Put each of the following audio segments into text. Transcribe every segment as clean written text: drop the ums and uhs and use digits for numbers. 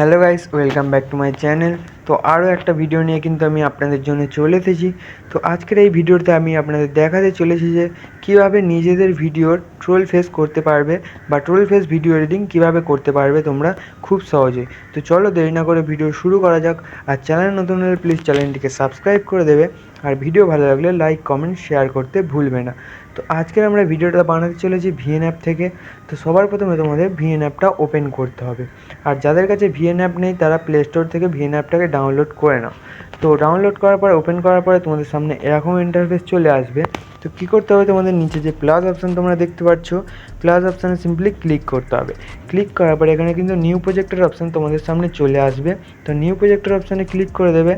Hello guys, welcome back to my channel. তো আরও একটা ভিডিও নিয়ে কিন্তু আমি আপনাদের জন্য চলে এসেছি। তো আজকের এই ভিডিওতে আমি আপনাদের দেখাতে চলেছি যে কীভাবে নিজেদের ভিডিওর ট্রোল ফেস করতে পারবে বা ট্রোল ফেস ভিডিও এডিটিং কীভাবে করতে পারবে তোমরা খুব সহজেই। তো চলো দেরি না করে ভিডিও শুরু করা যাক। আর চ্যানেল নতুন হলে প্লিজ চ্যানেলটিকে সাবস্ক্রাইব করে দেবে, আর ভিডিও ভালো লাগলে লাইক কমেন্ট শেয়ার করতে ভুলবে না। তো আজকের আমরা ভিডিওটা বানাতে চলেছি ভিএন অ্যাপ থেকে। তো সবার প্রথমে তোমাদের ভিএন অ্যাপটা ওপেন করতে হবে, আর যাদের কাছে ভিএন অ্যাপ নেই তারা প্লে স্টোর থেকে ভিএন অ্যাপটাকে ডাউনলোড করে নাও। তো ডাউনলোড করার পরে ওপেন করার পরে তোমাদের সামনে এরকম ইন্টারফেস চলে আসবে। তো কী করতে হবে, তোমাদের নিচে যে প্লাস অপশান তোমরা দেখতে পাচ্ছ, প্লাস অপশানে সিম্পলি ক্লিক করতে হবে। ক্লিক করার পরে এখানে কিন্তু নিউ প্রজেক্টের অপশান তোমাদের সামনে চলে আসবে। তো নিউ প্রজেক্টের অপশানে ক্লিক করে দেবে।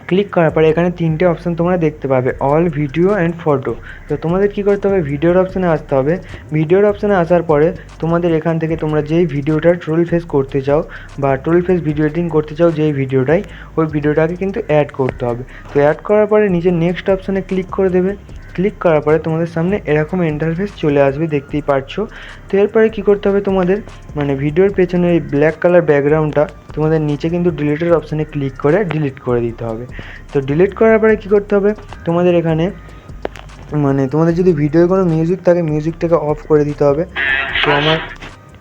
ক্লিক করার পরে এখানে তিনটে অপশান তোমরা দেখতে পাবে, অল, ভিডিও অ্যান্ড ফটো। তো তোমাদের কী করতে হবে, ভিডিওর অপশানে আসতে হবে। ভিডিওর অপশানে আসার পরে তোমাদের এখান থেকে তোমরা যেই ভিডিওটার ট্রোল ফেস করতে চাও বা ট্রোল ফেস ভিডিও এডিটিং করতে চাও যেই ভিডিওটাই, ওই ভিডিওটাকে কিন্তু অ্যাড করতে হবে। তো অ্যাড করার পরে নিজের নেক্সট অপশানে ক্লিক করে দেবে। ক্লিক করার পরে তোমাদের সামনে এরকম ইন্টারফেস চলে আসবে, দেখতেই পারছো। তো এরপরে কী করতে হবে, তোমাদের ভিডিওর পেছনে এই ব্ল্যাক কালার ব্যাকগ্রাউন্ডটা তোমাদের নিচে কিন্তু ডিলিটের অপশানে ক্লিক করে ডিলিট করে দিতে হবে। তো ডিলিট করার পরে কী করতে হবে, তোমাদের এখানে তোমাদের যদি ভিডিওয় কোনো মিউজিক থাকে মিউজিকটাকে অফ করে দিতে হবে। তো আমার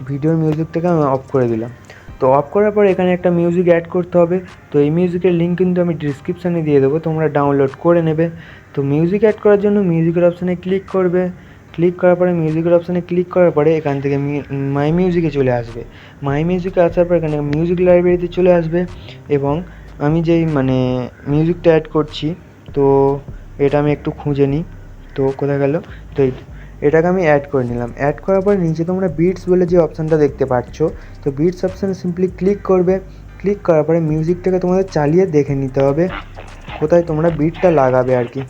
ভিডিওর মিউজিকটাকে আমি অফ করে দিলাম। তো অফ করার পরে এখানে একটা মিউজিক অ্যাড করতে হবে। তো এই মিউজিকের লিঙ্ক কিন্তু আমি ডিসক্রিপশানে দিয়ে দেবো, তোমরা ডাউনলোড করে নেবে। তো মিউজিক অ্যাড করার জন্য মিউজিকের অপশানে ক্লিক করবে। ক্লিক করার পরে মিউজিকের অপশানে ক্লিক করার পরে এখান থেকে মাই মিউজিকে চলে আসবে। মাই মিউজিকে আসার পর এখানে মিউজিক লাইব্রেরিতে চলে আসবে, এবং আমি যেই মিউজিকটা অ্যাড করছি, তো এটা আমি একটু খুঁজে নিই। তো কোথায় গেল, তো এটাকে আমি অ্যাড করে নিলাম। অ্যাড করার পরে নিচে তোমরা বিটস বলে যে অপশানটা দেখতে পাচ্ছ, তো বিটস অপশানে সিম্পলি ক্লিক করবে। ক্লিক করার পরে মিউজিকটাকে তোমাদের চালিয়ে দেখে নিতে হবে কোথায় তোমরা বিটটা লাগাবে আর কি।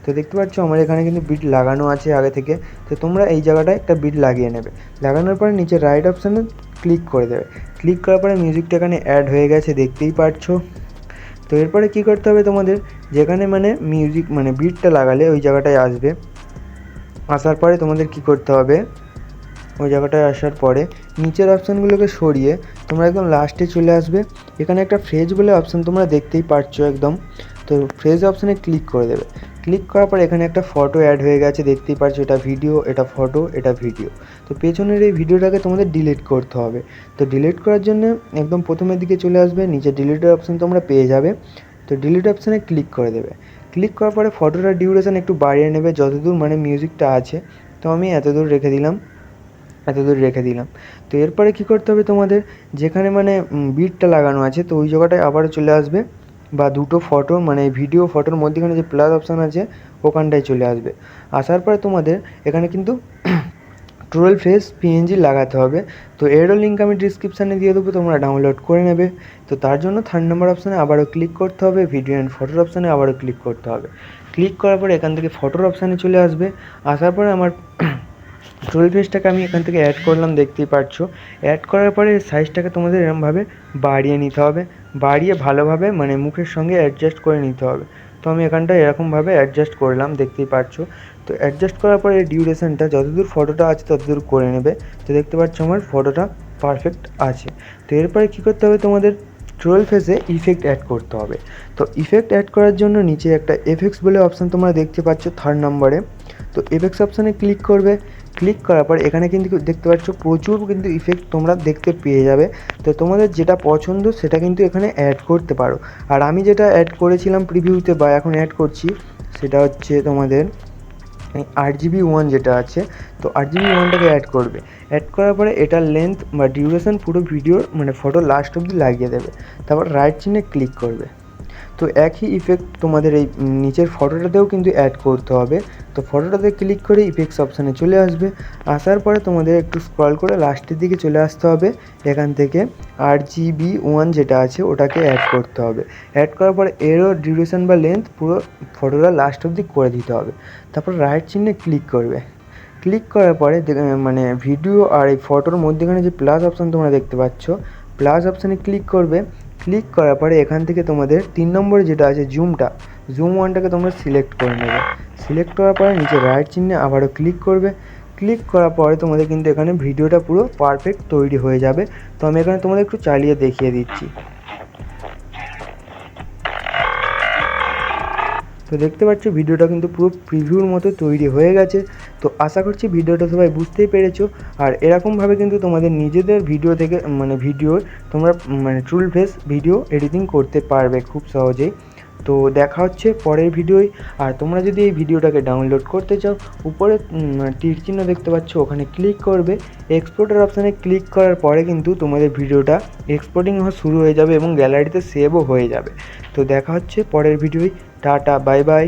তো দেখতে পাচ্ছ আমার এখানে কিন্তু বিট লাগানো আছে আগে থেকে। তো তোমরা এই জায়গাটায় একটা বিট লাগিয়ে নেবে। লাগানোর পরে নিচে রাইট অপশানে ক্লিক করে দেবে। ক্লিক করার পরে মিউজিকটা এখানে অ্যাড হয়ে গেছে, দেখতেই পাচ্ছো। তো এরপরে কী করতে হবে, তোমাদের যেখানে মিউজিক বিটটা লাগালে ওই জায়গাটায় আসবে। আসার পরে তোমাদের কী করতে হবে, ওই জায়গাটায় আসার পরে নিচের অপশানগুলোকে সরিয়ে তোমরা একদম লাস্টে চলে আসবে। এখানে একটা ফ্রেজ বলে অপশান তোমরা দেখতেই পাচ্ছো একদম। তো ফ্রেজ অপশানে ক্লিক করে দেবে। ক্লিক করার পর এখানে একটা ফটো অ্যাড হয়ে গেছে, দেখতেই পাচ্ছো। এটা ভিডিও, এটা ফটো, এটা ভিডিও। তো পেছনের এই ভিডিওটাকে তোমাদের ডিলিট করতে হবে। তো ডিলিট করার জন্য একদম প্রথমের দিকে চলে আসবে, নিচে ডিলিটের অপশান তোমরা পেয়ে যাবে। তো ডিলিট অপশানে ক্লিক করে দেবে। ক্লিক করার পরে ফটোটার ডিউরেশন একটু বাড়িয়ে নেবে যতদূর মিউজিকটা আছে। তো আমি এতদূর রেখে দিলাম। তো এরপরে কী করতে হবে, তোমাদের যেখানে বিটটা লাগানো আছে তো ওই জায়গাটায় আবারও চলে আসবে, বা দুটো ফটো ভিডিও ফটোর মধ্যেখানে যে প্লাস অপশান আছে ওখানটায় চলে আসবে। আসার পরে তোমাদের এখানে কিন্তু ট্রোল ফেস পিএনজি লাগাতে হবে। তো এরও লিঙ্ক আমি ডিসক্রিপশানে দিয়ে দেবো, তোমরা ডাউনলোড করে নেবে। তো তার জন্য 3 নম্বর অপশানে আবারও ক্লিক করতে হবে, ভিডিও অ্যান্ড ফটোর অপশানে আবারও ক্লিক করতে হবে। ক্লিক করার পরে এখান থেকে ফটোর অপশানে চলে আসবে। আসার পরে আমার ট্রোল ফেসটাকে আমি এখান থেকে অ্যাড করলাম, দেখতেই পাচ্ছো। অ্যাড করার পরে সাইজটাকে তোমাদের এরমভাবে বাড়িয়ে নিতে হবে, বাড়িয়ে ভালোভাবে মুখের সঙ্গে অ্যাডজাস্ট করে নিতে হবে। তো আমি এখানটায় এরকমভাবে অ্যাডজাস্ট করলাম, দেখতেই পাচ্ছো। তো অ্যাডজাস্ট করার পরে ডিউরেশনটা যতদূর ফটোটা আছে ততদূর করে নেবে। তো দেখতে পাচ্ছ আমার ফটোটা পারফেক্ট আছে। তো এরপরে কী করতে হবে, তোমাদের ট্রোল ফেসে ইফেক্ট অ্যাড করতে হবে। তো ইফেক্ট অ্যাড করার জন্য নিচে একটা এফেক্টস বলে অপশান তোমরা দেখতে পাচ্ছ 3 নম্বরে। তো এফেক্টস অপশানে ক্লিক করবে। ক্লিক করার পর এখানে কিন্তু দেখতে পাচ্ছ প্রচুর কিন্তু ইফেক্ট তোমরা দেখতে পেয়ে যাবে। তো তোমাদের যেটা পছন্দ সেটা কিন্তু এখানে অ্যাড করতে পারো। আর আমি যেটা অ্যাড করেছিলাম প্রিভিউতে বা এখন অ্যাড করছি, সেটা হচ্ছে তোমাদের RGB1 যেটা আছে। তো RGB1টাকে অ্যাড করবে। অ্যাড করার পরে এটার লেন্থ বা ডিউরেশন পুরো ভিডিওর ফটো লাস্ট অবধি লাগিয়ে দেবে। তারপর রাইট চিহ্নে ক্লিক করবে। তো একই ইফেক্ট তোমাদের এই নিচের ফটোটাতেও কিন্তু অ্যাড করতে হবে। তো ফটোটাতে ক্লিক করে ইফেক্টস অপশানে চলে আসবে। আসার পরে তোমাদের একটু স্ক্রল করে লাস্টের দিকে চলে আসতে হবে। এখান থেকে RGB1 যেটা আছে ওটাকে অ্যাড করতে হবে। অ্যাড করার পরে এরও ডিউরেশন বা লেন্থ পুরো ফটোটা লাস্ট অবধি করে দিতে হবে। তারপর রাইট চিহ্নে ক্লিক করবে। ক্লিক করার পরে ভিডিও আর এই ফটোর মধ্যেখানে যে প্লাস অপশান তোমরা দেখতে পাচ্ছ, প্লাস অপশানে ক্লিক করবে। ক্লিক করার পরে এখান থেকে তোমাদের 3 নম্বরে যেটা আছে জুম ওয়ানটাকে তোমরা সিলেক্ট করে নেবে। সিলেক্ট করার পরে নিচে রাইট চিহ্নে আবারও ক্লিক করবে। ক্লিক করার পরে তোমাদের কিন্তু এখানে ভিডিওটা পুরো পারফেক্ট তৈরি হয়ে যাবে। তো আমি এখানে তোমাদের একটু চালিয়ে দেখিয়ে দিচ্ছি। তো দেখতে পাচ্ছ ভিডিওটা কিন্তু পুরো প্রিভিউর মতো তৈরি হয়ে গেছে। তো আশা করছি ভিডিওটা সবাই বুঝতেই পেরেছো। আর এরকমভাবে কিন্তু তোমাদের নিজেদের ভিডিও থেকে ভিডিও তোমরা ট্রুল ফেস ভিডিও এডিটিং করতে পারবে খুব সহজেই। তো দেখা হচ্ছে পরের ভিডিওয়। আর তোমরা যদি এই ভিডিওটাকে ডাউনলোড করতে চাও, উপরে তীর চিহ্ন দেখতে পাচ্ছ, ওখানে ক্লিক করবে। এক্সপোর্টের অপশানে ক্লিক করার পরে কিন্তু তোমাদের ভিডিওটা এক্সপোর্টিং হওয়া শুরু হয়ে যাবে এবং গ্যালারিতে সেভও হয়ে যাবে। তো দেখা হচ্ছে পরের ভিডিওয়। Tata, bye bye.